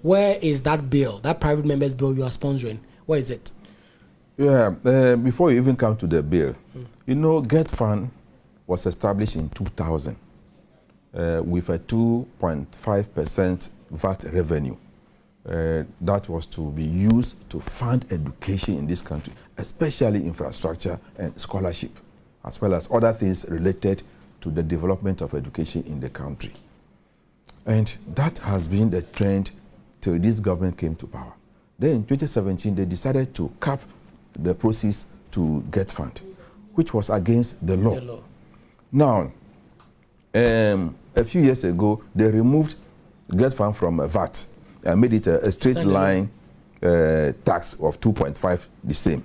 Where is that bill, that private members bill you are sponsoring? Where is it? Yeah, before you even come to the bill, you know, GETfund was established in 2000 with a 2.5% VAT revenue. That was to be used to fund education in this country, especially infrastructure and scholarship, as well as other things related to the development of education in the country. And that has been the trend till this government came to power. Then in 2017, they decided to cap the proceeds to GETfund, which was against the law. Now, a few years ago, they removed GETfund from VAT and made it a straight line tax of 2.5, the same.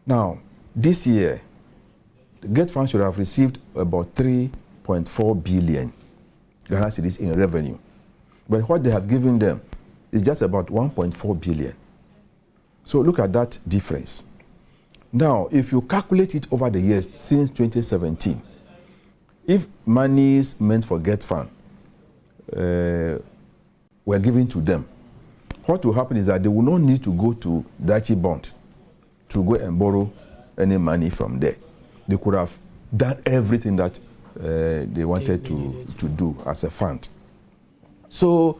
Now, this year, GETfund should have received about 3.4 billion Ghana cedis in revenue. But what they have given them is just about 1.4 billion. So look at that difference. Now, if you calculate it over the years since 2017, if monies meant for GETfund were given to them, what will happen is that they will not need to go to Dachi Bond to go and borrow any money from there. They could have done everything that they wanted to do as a fund. So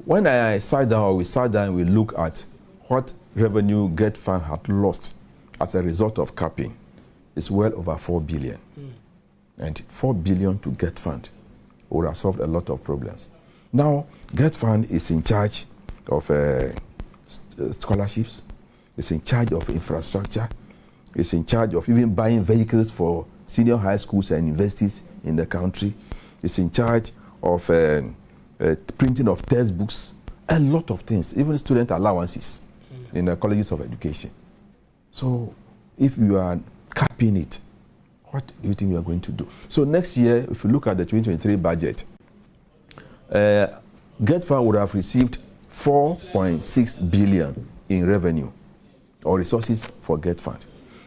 when I sat down, we sat down, we look at what revenue GETfund had lost as a result of capping. It's well over 4 billion. And 4 billion to GETfund would have solved a lot of problems. Now, GETfund is in charge of scholarships, it's in charge of infrastructure, it's in charge of even buying vehicles for senior high schools and universities in the country. It's in charge of printing of textbooks, a lot of things, even student allowances in the colleges of education. So if you are capping it, what do you think you are going to do? So next year, if you look at the 2023 budget, GETfund would have received 4.6 billion in revenue or resources for GETfund.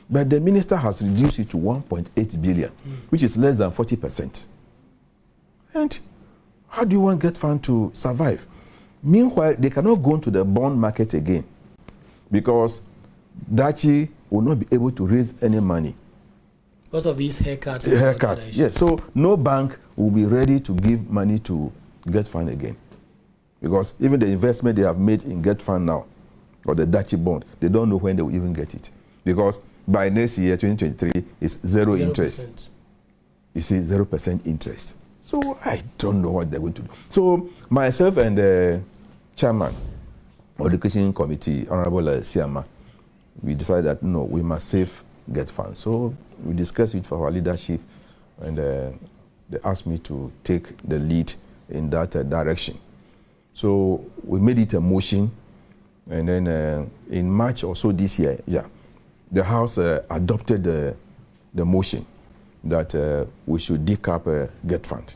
But the minister has reduced it to 1.8 billion, which is less than 40%. And how do you want GETfund to survive? Meanwhile, they cannot go into the bond market again because Dachi will not be able to raise any money. Because of these haircuts. Haircuts, yes. So no bank will be ready to give money to GETfund again. Because even the investment they have made in GETfund now, or the Dachi bond, they don't know when they will even get it. Because by next year, 2023, it's 0% interest. You see, 0% interest. So I don't know what they're going to do. So myself and the chairman of the Education Committee, Honorable Siama, we decided that no, we must save GETfund. So we discussed it for our leadership, and they asked me to take the lead in that direction. So we made it a motion, and then in March or so this year, the House adopted the motion that we should decap GETfund.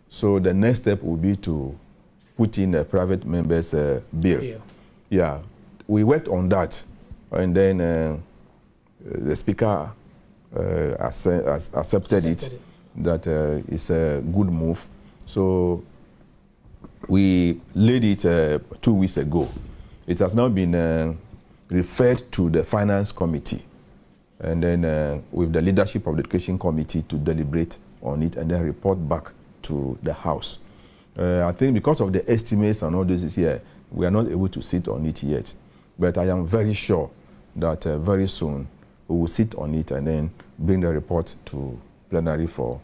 So the next step will be to put in a private members bill. Yeah, we worked on that, and then the Speaker accepted it, that it's a good move. So we laid it 2 weeks ago. It has now been referred to the Finance Committee, and then with the leadership of the Education Committee to deliberate on it and then report back to the House. I think because of the estimates and all this here, we are not able to sit on it yet. But I am very sure that very soon we will sit on it and then bring the report to plenary for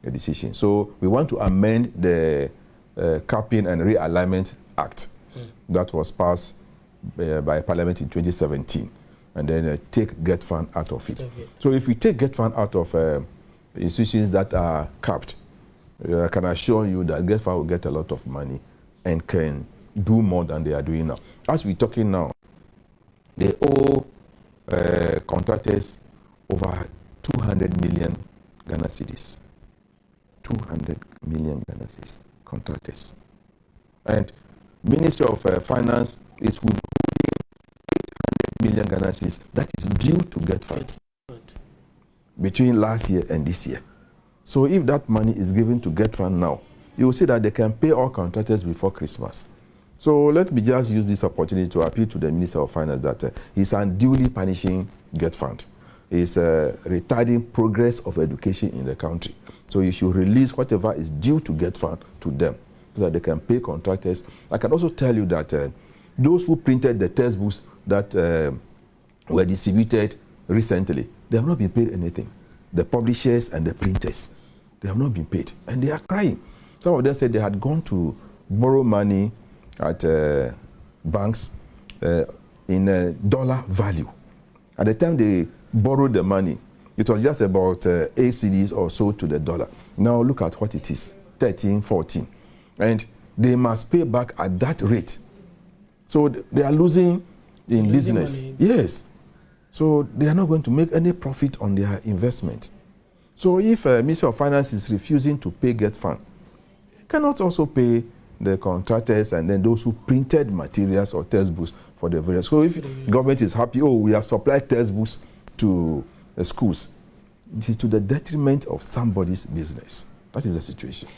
a decision. So we want to amend the Capping and Realignment Act that was passed by Parliament in 2017, and then take GETfund out of it. So if we take GETfund out of institutions that are capped, I can assure you that GETfund will get a lot of money and can do more than they are doing now. As we're talking now, they owe contractors over 200 million Ghana cedis. 200 million Ghana cedis, contractors. And Ministry of Finance is with 800 million Ghana cedis that is due to GETfund between last year and this year. So if that money is given to GETfund now, you will see that they can pay all contractors before Christmas. So let me just use this opportunity to appeal to the Minister of Finance that he's unduly punishing GETfund. He's retarding progress of education in the country. So you should release whatever is due to GETfund to them so that they can pay contractors. I can also tell you that those who printed the textbooks that were distributed recently, they have not been paid anything. The publishers and the printers, they have not been paid. And they are crying. Some of them said they had gone to borrow money at banks in dollar value. At the time they borrowed the money, it was just about 8 cedis or so to the dollar. Now look at what it is, 13, 14. And they must pay back at that rate. So they are losing in business. Money. Yes. So they are not going to make any profit on their investment. So if Ministry of Finance is refusing to pay GETfund, it cannot also pay the contractors and then those who printed materials or textbooks for the various. So if the government is happy, oh, we have supplied textbooks to schools, it is to the detriment of somebody's business. That is the situation.